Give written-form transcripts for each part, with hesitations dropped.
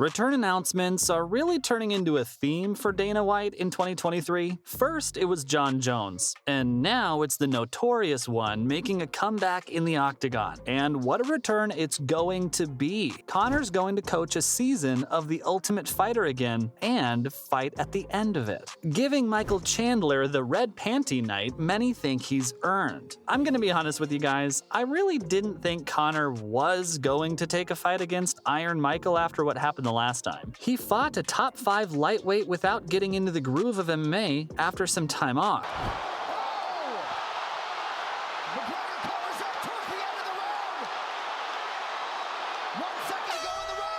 Return announcements are really turning into a theme for Dana White in 2023. First, it was Jon Jones, and now it's the Notorious One making a comeback in the octagon. And what a return it's going to be. Conor's going to coach a season of The Ultimate Fighter again and fight at the end of it, giving Michael Chandler the red panty night many think he's earned. I'm gonna be honest with you guys, I really didn't think Conor was going to take a fight against Iron Michael after what happened the last time. He fought a top 5 lightweight without getting into the groove of MMA after some time off. McGregor covers up towards the end of the round. 1 second to go in the round.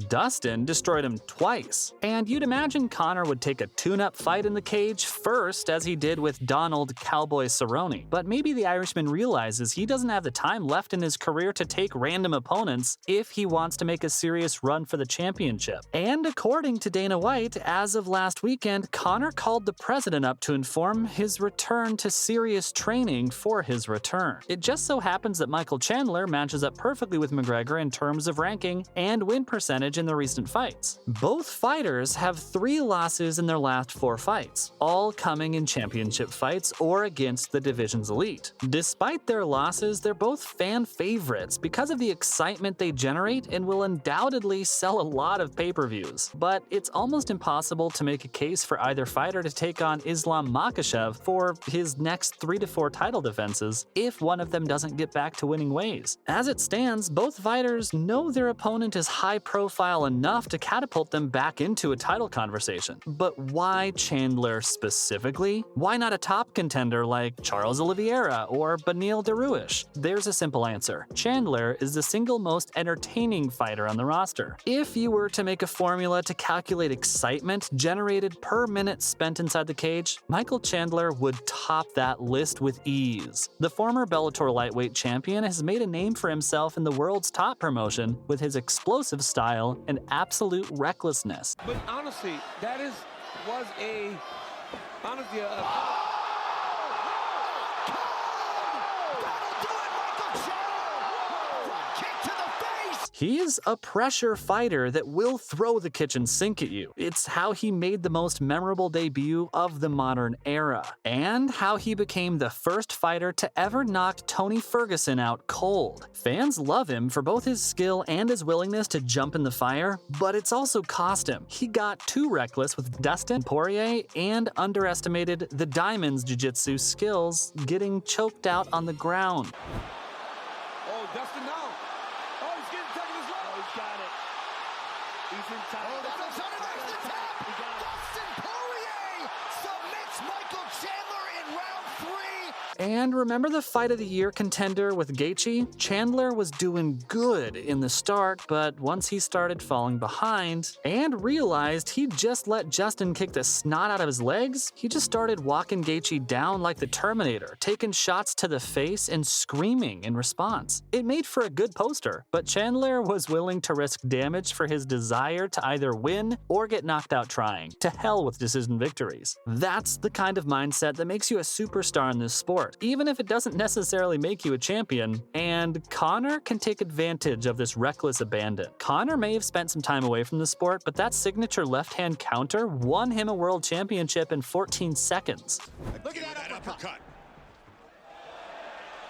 Dustin destroyed him twice, and you'd imagine Conor would take a tune-up fight in the cage first, as he did with Donald Cowboy Cerrone. But maybe the Irishman realizes he doesn't have the time left in his career to take random opponents if he wants to make a serious run for the championship. And according to Dana White, as of last weekend, Conor called the president up to inform his return to serious training for his return. It just so happens that Michael Chandler matches up perfectly with McGregor in terms of ranking and win percentage in the recent fights. Both fighters have 3 losses in their last 4 fights, all coming in championship fights or against the division's elite. Despite their losses, they're both fan favorites because of the excitement they generate and will undoubtedly sell a lot of pay-per-views. But it's almost impossible to make a case for either fighter to take on Islam Makhachev for his next 3 to 4 title defenses if one of them doesn't get back to winning ways. As it stands, both fighters know their opponent is high profile enough to catapult them back into a title conversation. But why Chandler specifically? Why not a top contender like Charles Oliveira or Beneil Dariush? There's a simple answer. Chandler is the single most entertaining fighter on the roster. If you were to make a formula to calculate excitement generated per minute spent inside the cage, Michael Chandler would top that list with ease. The former Bellator lightweight champion has made a name for himself in the world's top promotion with his explosive style and absolute recklessness. But honestly, that was a He's a pressure fighter that will throw the kitchen sink at you. It's how he made the most memorable debut of the modern era, and how he became the first fighter to ever knock Tony Ferguson out cold. Fans love him for both his skill and his willingness to jump in the fire, but it's also cost him. He got too reckless with Dustin Poirier and underestimated the Diamond's jiu-jitsu skills, getting choked out on the ground. Oh, Dustin now. Oh, he's getting taken as well. Oh, he's got it. He's in time. Oh, that's under the tap. Dustin Poirier submits Michael Chandler in round 3. And remember the fight of the year contender with Gaethje? Chandler was doing good in the start, but once he started falling behind and realized he'd just let Justin kick the snot out of his legs, he just started walking Gaethje down like the Terminator, taking shots to the face and screaming in response. It made for a good poster, but Chandler was willing to risk damage for his desire to either win or get knocked out trying. To hell with decision victories. That's the kind of mindset that makes you a superstar in this sport, even if it doesn't necessarily make you a champion, and Conor can take advantage of this reckless abandon. Conor may have spent some time away from the sport, but that signature left-hand counter won him a world championship in 14 seconds. Look at that uppercut.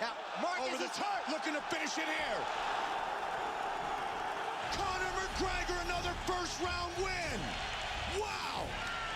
Now, Over the top, looking to finish it here. Conor McGregor, another first-round win. Wow!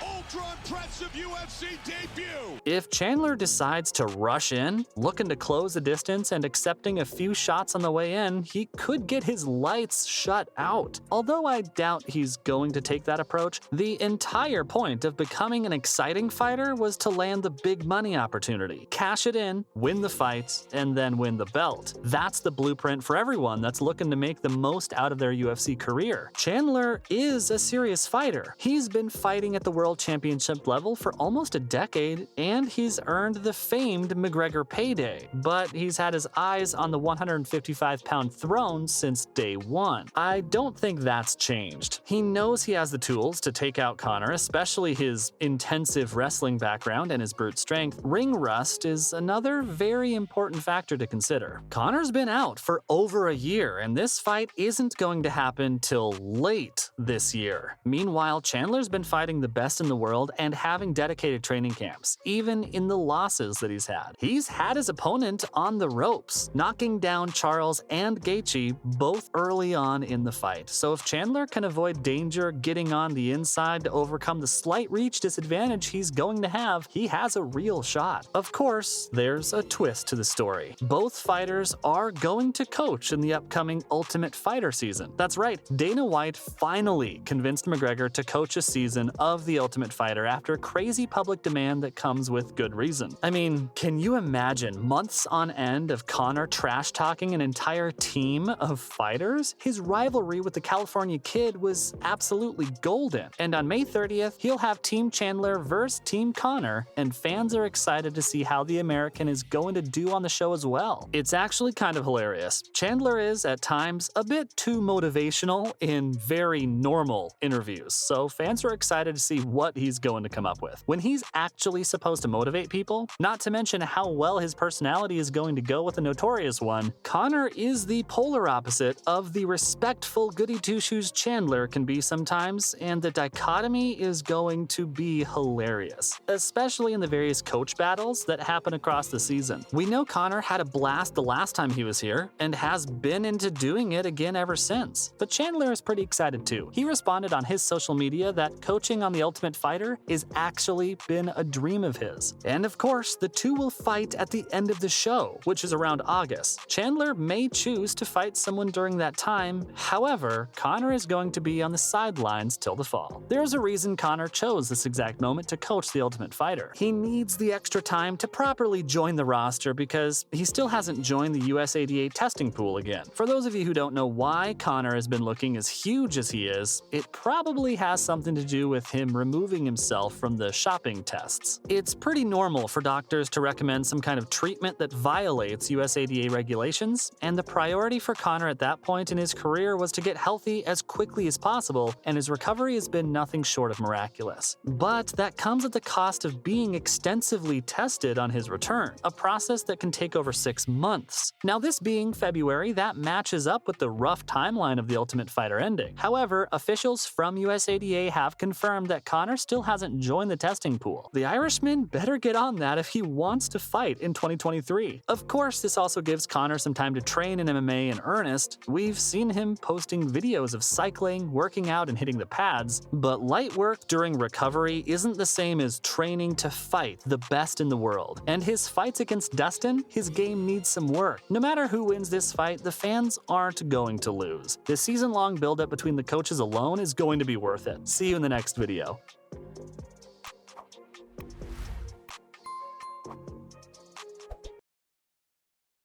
Ultra-impressive UFC debut. If Chandler decides to rush in, looking to close the distance and accepting a few shots on the way in, he could get his lights shut out. Although I doubt he's going to take that approach, the entire point of becoming an exciting fighter was to land the big money opportunity, cash it in, win the fight, and then win the belt. That's the blueprint for everyone that's looking to make the most out of their UFC career. Chandler is a serious fighter. He's been fighting at the World championship level for almost a decade, and he's earned the famed McGregor payday, but he's had his eyes on the 155-pound throne since day one. I don't think that's changed. He knows he has the tools to take out Conor, especially his intensive wrestling background and his brute strength. Ring rust is another very important factor to consider. Conor's been out for over a year, and this fight isn't going to happen till late this year. Meanwhile, Chandler's been fighting the best in the world and having dedicated training camps, even in the losses that he's had. He's had his opponent on the ropes, knocking down Charles and Gaethje both early on in the fight. So if Chandler can avoid danger getting on the inside to overcome the slight reach disadvantage he's going to have, he has a real shot. Of course, there's a twist to the story. Both fighters are going to coach in the upcoming Ultimate Fighter season. That's right, Dana White finally convinced McGregor to coach a season of The Ultimate Fighter after crazy public demand that comes with good reason. I mean, can you imagine months on end of Conor trash-talking an entire team of fighters? His rivalry with the California Kid was absolutely golden. And on May 30th, he'll have Team Chandler versus Team Conor, and fans are excited to see how the American is going to do on the show as well. It's actually kind of hilarious. Chandler is, at times, a bit too motivational in very normal interviews, so fans are excited to see what he's going to come up with. When he's actually supposed to motivate people, not to mention how well his personality is going to go with the notorious one, Conor is the polar opposite of the respectful goody-two-shoes Chandler can be sometimes, and the dichotomy is going to be hilarious, especially in the various coach battles that happen across the season. We know Conor had a blast the last time he was here, and has been into doing it again ever since. But Chandler is pretty excited too. He responded on his social media that coaching on The Ultimate Fighter is actually been a dream of his. And of course, the two will fight at the end of the show, which is around August. Chandler may choose to fight someone during that time. However, Conor is going to be on the sidelines till the fall. There's a reason Conor chose this exact moment to coach The Ultimate Fighter. He needs the extra time to properly join the roster because he still hasn't joined the USADA testing pool again. For those of you who don't know why Conor has been looking as huge as he is, it probably has something to do with him removing himself from the shopping tests. It's pretty normal for doctors to recommend some kind of treatment that violates USADA regulations, and the priority for Conor at that point in his career was to get healthy as quickly as possible, and his recovery has been nothing short of miraculous. But that comes at the cost of being extensively tested on his return, a process that can take over 6 months. Now, this being February, that matches up with the rough timeline of The Ultimate Fighter ending. However, officials from USADA have confirmed that Conor still hasn't joined the testing pool. The Irishman better get on that if he wants to fight in 2023. Of course, this also gives Conor some time to train in MMA in earnest. We've seen him posting videos of cycling, working out, and hitting the pads, but light work during recovery isn't the same as training to fight the best in the world. And his fights against Dustin, his game needs some work. No matter who wins this fight, the fans aren't going to lose. The season-long build-up between the coaches alone is going to be worth it. See you in the next video.